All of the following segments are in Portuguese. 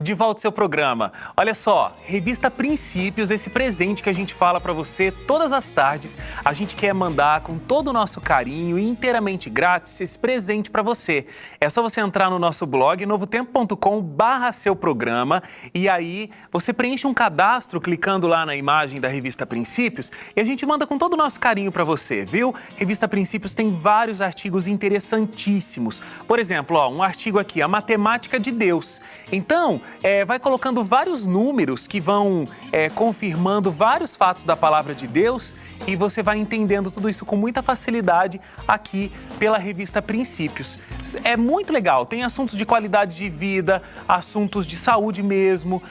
De volta ao seu programa. Olha só, Revista Princípios, esse presente que a gente fala para você todas as tardes. A gente quer mandar com todo o nosso carinho e inteiramente grátis esse presente para você. É só você entrar no nosso blog novotempo.com/seu programa e aí você preenche um cadastro clicando lá na imagem da Revista Princípios e a gente manda com todo o nosso carinho para você, viu? Revista Princípios tem vários artigos interessantíssimos. Por exemplo, ó, um artigo aqui, A Matemática de Deus. Então, vai colocando vários números que vão confirmando vários fatos da palavra de Deus e você vai entendendo tudo isso com muita facilidade aqui pela Revista Princípios. É muito legal, tem assuntos de qualidade de vida, assuntos de saúde mesmo,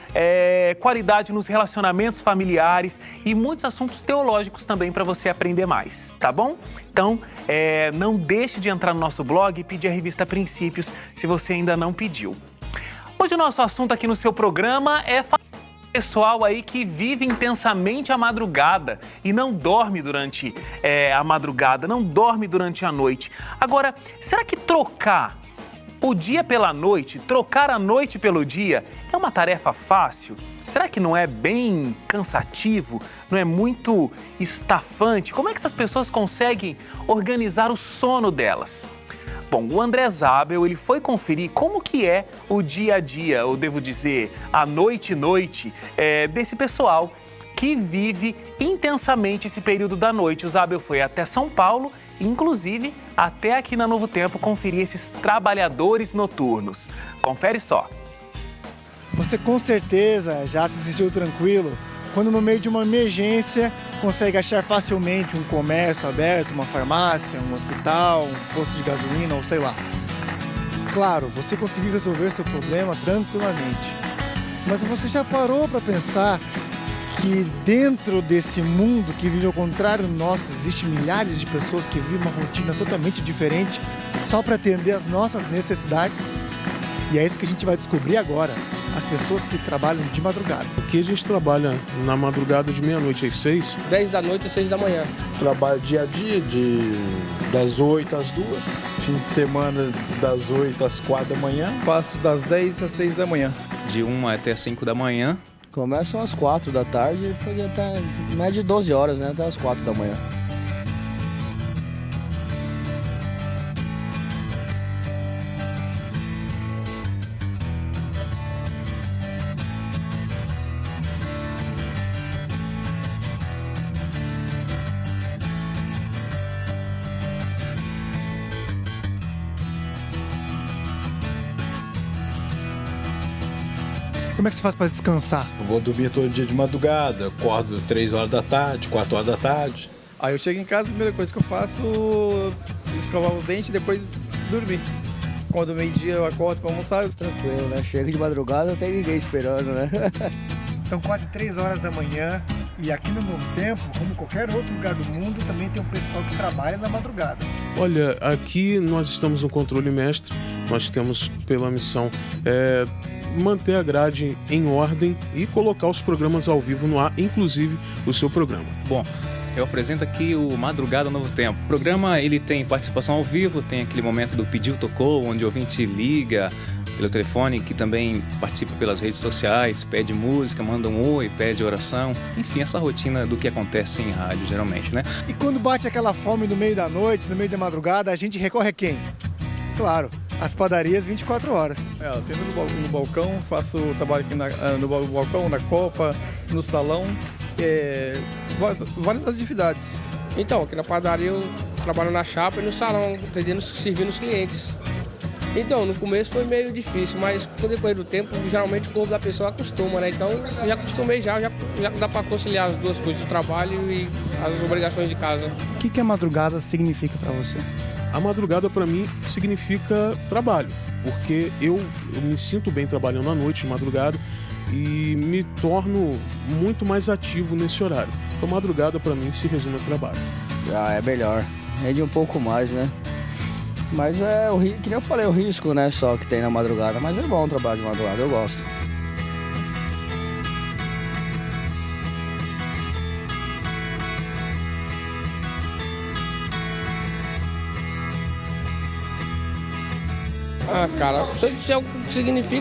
qualidade nos relacionamentos familiares e muitos assuntos teológicos também para você aprender mais, tá bom? Então, não deixe de entrar no nosso blog e pedir a Revista Princípios se você ainda não pediu. Hoje o nosso assunto aqui no seu programa é pessoal aí que vive intensamente a madrugada e não dorme durante a madrugada, não dorme durante a noite. Agora, será que trocar o dia pela noite, trocar a noite pelo dia é uma tarefa fácil? Será que não é bem cansativo? Não é muito estafante? Como é que essas pessoas conseguem organizar o sono delas? Bom, o André Zabel, ele foi conferir como que é o dia a dia, ou devo dizer, a noite desse pessoal que vive intensamente esse período da noite. O Zabel foi até São Paulo, inclusive até aqui na Novo Tempo, conferir esses trabalhadores noturnos. Confere só. Você com certeza já se sentiu tranquilo quando no meio de uma emergência consegue achar facilmente um comércio aberto, uma farmácia, um hospital, um posto de gasolina ou sei lá. Claro, você conseguiu resolver seu problema tranquilamente. Mas você já parou para pensar que dentro desse mundo que vive ao contrário do nosso, existe milhares de pessoas que vivem uma rotina totalmente diferente só para atender às nossas necessidades? E é isso que a gente vai descobrir agora. As pessoas que trabalham de madrugada. Aqui a gente trabalha na madrugada de meia-noite às 6. 10 da noite às 6 da manhã. Trabalho dia a dia, das 8 às 2. Fim de semana, das 8 às 4 da manhã. Passo das 10 às 6 da manhã. De 1 até 5 da manhã. Começam às 4 da tarde e pode até mais de 12 horas, né? Até às 4 da manhã. Como é que você faz para descansar? Eu vou dormir todo dia de madrugada, acordo 3 horas da tarde, 4 horas da tarde. Aí eu chego em casa, a primeira coisa que eu faço é escovar os dentes e depois dormir. Quando meio-dia eu acordo para almoçar. Tranquilo, né? Chega de madrugada, não tem ninguém esperando, né? São quase 3 horas da manhã e aqui no Novo Tempo, como qualquer outro lugar do mundo, também tem um pessoal que trabalha na madrugada. Olha, aqui nós estamos no controle mestre, nós temos pela missão manter a grade em ordem e colocar os programas ao vivo no ar, inclusive o seu programa. Bom, eu apresento aqui o Madrugada Novo Tempo. O programa ele tem participação ao vivo, tem aquele momento do Pediu Tocou, onde o ouvinte liga pelo telefone, que também participa pelas redes sociais, pede música, manda um oi, pede oração. Enfim, essa rotina do que acontece em rádio, geralmente, né? E quando bate aquela fome no meio da noite, no meio da madrugada, a gente recorre a quem? Claro, as padarias 24 horas. Eu tento no balcão, faço trabalho aqui no balcão, na copa, no salão, várias atividades. Então, aqui na padaria eu trabalho na chapa e no salão, servindo os clientes. Então, no começo foi meio difícil, mas com o decorrer do tempo, geralmente o corpo da pessoa acostuma, né? Então, eu já acostumei já dá para conciliar as duas coisas, o trabalho e as obrigações de casa. O que a madrugada significa para você? A madrugada para mim significa trabalho, porque eu me sinto bem trabalhando à noite, de madrugada, e me torno muito mais ativo nesse horário. Então, madrugada para mim se resume a trabalho. É melhor, rende um pouco mais, né? Mas que nem eu falei, o risco, né, só que tem na madrugada. Mas é bom o trabalho de madrugada, eu gosto. Ah, cara, se eu disser o que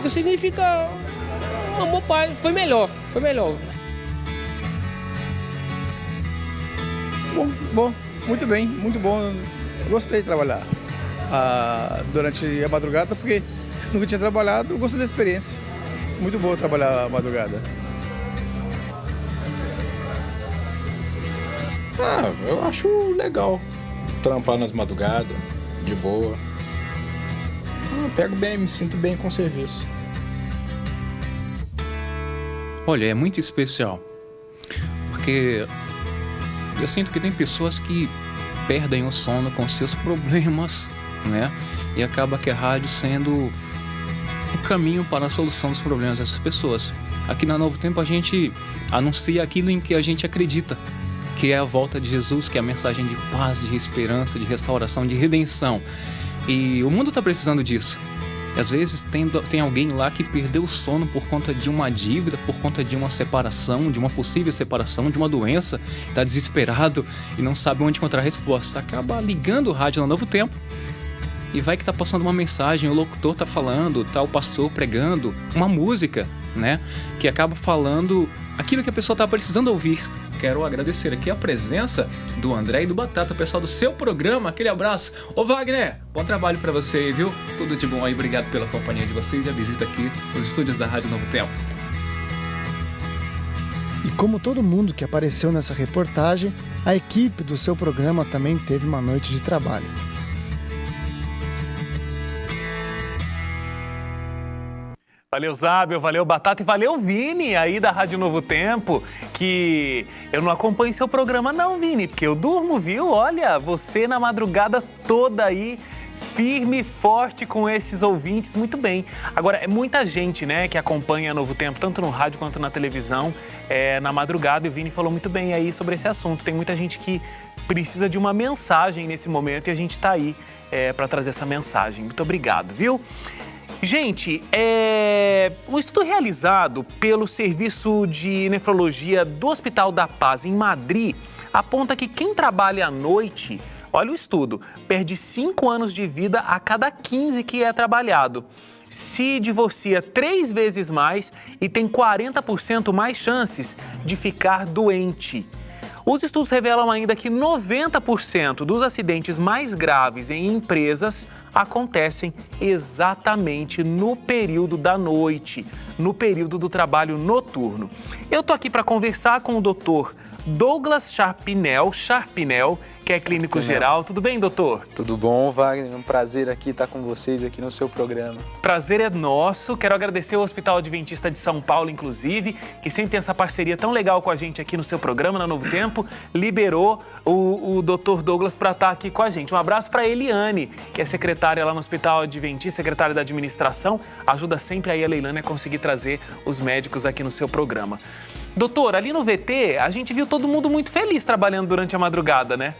significa Amor, pai, foi melhor. Bom, muito bem, muito bom. Gostei de trabalhar durante a madrugada, porque nunca tinha trabalhado, gostei da experiência. Muito bom trabalhar a madrugada. Eu acho legal trampar nas madrugadas, de boa. Eu pego bem, me sinto bem com o serviço. Olha, é muito especial, porque eu sinto que tem pessoas que perdem o sono com seus problemas, né? E acaba que a rádio sendo um caminho para a solução dos problemas dessas pessoas. Aqui na Novo Tempo a gente anuncia aquilo em que a gente acredita, que é a volta de Jesus, que é a mensagem de paz, de esperança, de restauração, de redenção. E o mundo está precisando disso. E às vezes tem alguém lá que perdeu o sono por conta de uma dívida, por conta de uma separação, de uma possível separação, de uma doença, está desesperado e não sabe onde encontrar a resposta. Acaba ligando o rádio no Novo Tempo e vai que está passando uma mensagem, o locutor está falando, tá o pastor pregando, uma música, né? Que acaba falando aquilo que a pessoa está precisando ouvir. Quero agradecer aqui a presença do André e do Batata, o pessoal do seu programa. Aquele abraço. Ô Wagner, bom trabalho pra você aí, viu? Tudo de bom aí, obrigado pela companhia de vocês e a visita aqui nos estúdios da Rádio Novo Tempo. E como todo mundo que apareceu nessa reportagem, a equipe do seu programa também teve uma noite de trabalho. Valeu, Zábel, valeu, Batata e valeu, Vini, aí da Rádio Novo Tempo, que eu não acompanho seu programa não, Vini, porque eu durmo, viu? Olha, você na madrugada toda aí, firme e forte com esses ouvintes, muito bem. Agora, é muita gente, né, que acompanha a Novo Tempo, tanto no rádio quanto na televisão, na madrugada, e o Vini falou muito bem aí sobre esse assunto. Tem muita gente que precisa de uma mensagem nesse momento e a gente tá aí para trazer essa mensagem. Muito obrigado, viu? Gente, um estudo realizado pelo Serviço de Nefrologia do Hospital da Paz, em Madrid, aponta que quem trabalha à noite, olha o estudo, perde 5 anos de vida a cada 15 que é trabalhado. Se divorcia 3 vezes mais e tem 40% mais chances de ficar doente. Os estudos revelam ainda que 90% dos acidentes mais graves em empresas acontecem exatamente no período da noite, no período do trabalho noturno. Eu tô aqui para conversar com o Dr. Douglas Charpinel, que é clínico geral. Tudo bem, doutor? Tudo bom, Wagner. Um prazer aqui estar com vocês aqui no seu programa. Prazer é nosso. Quero agradecer ao Hospital Adventista de São Paulo, inclusive, que sempre tem essa parceria tão legal com a gente aqui no seu programa, na Novo Tempo. Liberou o doutor Douglas para estar aqui com a gente. Um abraço para a Eliane, que é secretária lá no Hospital Adventista, secretária da administração. Ajuda sempre aí a Leilane a conseguir trazer os médicos aqui no seu programa. Doutor, ali no VT, a gente viu todo mundo muito feliz trabalhando durante a madrugada, né?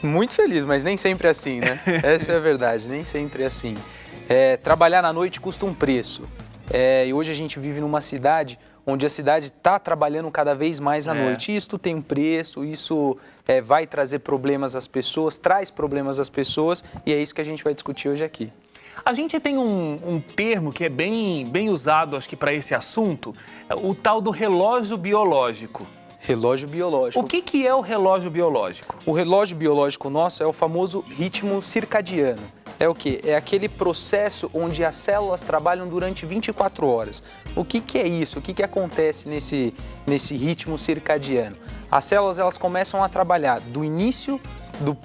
Muito feliz, mas nem sempre é assim, né? Essa é a verdade, nem sempre é assim. Trabalhar na noite custa um preço. E hoje a gente vive numa cidade onde a cidade está trabalhando cada vez mais à noite. Isso tem um preço, isso vai trazer problemas às pessoas, traz problemas às pessoas, e é isso que a gente vai discutir hoje aqui. A gente tem um termo que é bem usado, acho que para esse assunto, o tal do relógio biológico. Relógio biológico. O que é o relógio biológico? O relógio biológico nosso é o famoso ritmo circadiano. É o quê? É aquele processo onde as células trabalham durante 24 horas. O que é isso? O que acontece nesse ritmo circadiano? As células elas começam a trabalhar do início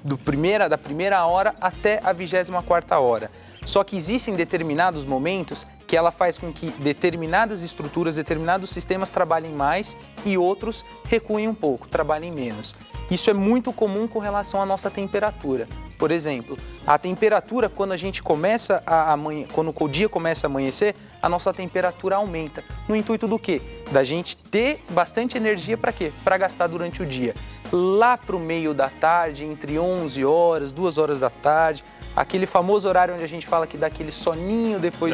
da primeira hora até a 24ª hora. Só que existem determinados momentos que ela faz com que determinadas estruturas, determinados sistemas trabalhem mais e outros recuem um pouco, trabalhem menos. Isso é muito comum com relação à nossa temperatura. Por exemplo, a temperatura, quando a gente começa quando o dia começa a amanhecer, a nossa temperatura aumenta. No intuito do quê? Da gente ter bastante energia para quê? Para gastar durante o dia. Lá para o meio da tarde, entre 11 horas, 2 horas da tarde, aquele famoso horário onde a gente fala que dá aquele soninho depois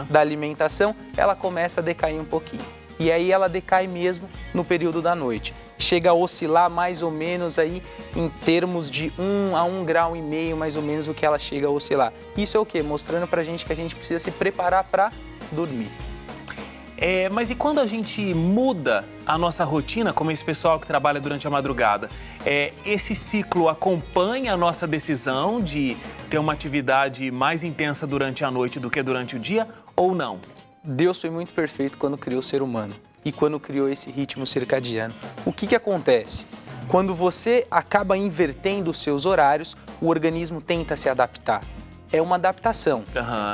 da alimentação, ela começa a decair um pouquinho. E aí ela decai mesmo no período da noite. Chega a oscilar mais ou menos aí em termos de 1 a 1,5 grau, mais ou menos o que ela chega a oscilar. Isso é o quê? Mostrando pra gente que a gente precisa se preparar para dormir. Mas e quando a gente muda a nossa rotina, como esse pessoal que trabalha durante a madrugada, esse ciclo acompanha a nossa decisão de ter uma atividade mais intensa durante a noite do que durante o dia ou não? Deus foi muito perfeito quando criou o ser humano e quando criou esse ritmo circadiano. O que acontece? Quando você acaba invertendo os seus horários, o organismo tenta se adaptar. É uma adaptação,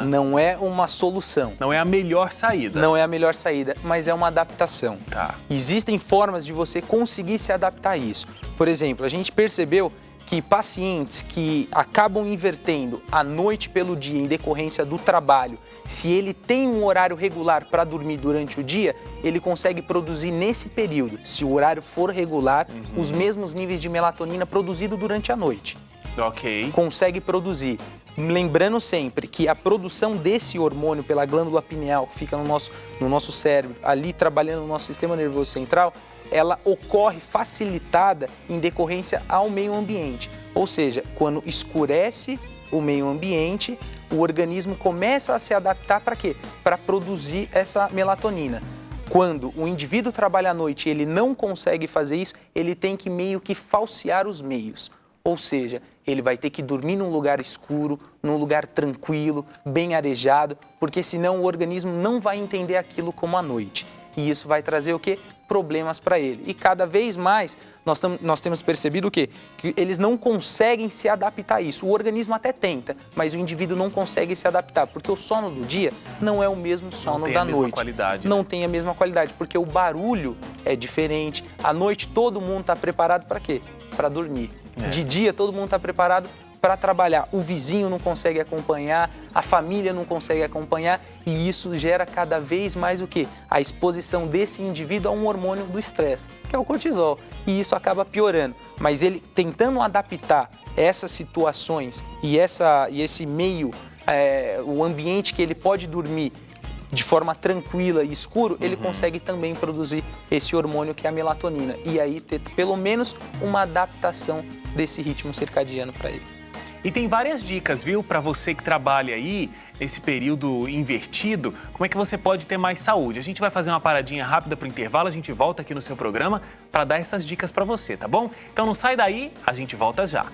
não é uma solução. Não é a melhor saída. Não é a melhor saída, mas é uma adaptação. Tá. Existem formas de você conseguir se adaptar a isso. Por exemplo, a gente percebeu que pacientes que acabam invertendo a noite pelo dia em decorrência do trabalho, se ele tem um horário regular para dormir durante o dia, ele consegue produzir nesse período, se o horário for regular, os mesmos níveis de melatonina produzido durante a noite. Ok. Consegue produzir. Lembrando sempre que a produção desse hormônio pela glândula pineal, que fica no nosso cérebro, ali trabalhando no nosso sistema nervoso central, ela ocorre facilitada em decorrência ao meio ambiente. Ou seja, quando escurece o meio ambiente, o organismo começa a se adaptar para quê? Para produzir essa melatonina. Quando o indivíduo trabalha à noite e ele não consegue fazer isso, ele tem que meio que falsear os meios. Ou seja, ele vai ter que dormir num lugar escuro, num lugar tranquilo, bem arejado, porque senão o organismo não vai entender aquilo como a noite. E isso vai trazer o quê? Problemas para ele. E cada vez mais nós temos percebido o quê? Que eles não conseguem se adaptar a isso. O organismo até tenta, mas o indivíduo não consegue se adaptar, porque o sono do dia não é o mesmo sono da noite. Não tem a mesma qualidade. Não tem a mesma qualidade, porque o barulho é diferente. À noite todo mundo está preparado para quê? Para dormir. De dia todo mundo está preparado para trabalhar. O vizinho não consegue acompanhar, a família não consegue acompanhar e isso gera cada vez mais o quê? A exposição desse indivíduo a um hormônio do estresse, que é o cortisol. E isso acaba piorando. Mas ele tentando adaptar essas situações e esse meio, o ambiente que ele pode dormir de forma tranquila e escuro, ele consegue também produzir esse hormônio que é a melatonina. E aí ter pelo menos uma adaptação desse ritmo circadiano para ele. E tem várias dicas, viu, para você que trabalha aí nesse período invertido, como é que você pode ter mais saúde. A gente vai fazer uma paradinha rápida para o intervalo, a gente volta aqui no seu programa para dar essas dicas para você, tá bom? Então não sai daí, a gente volta já.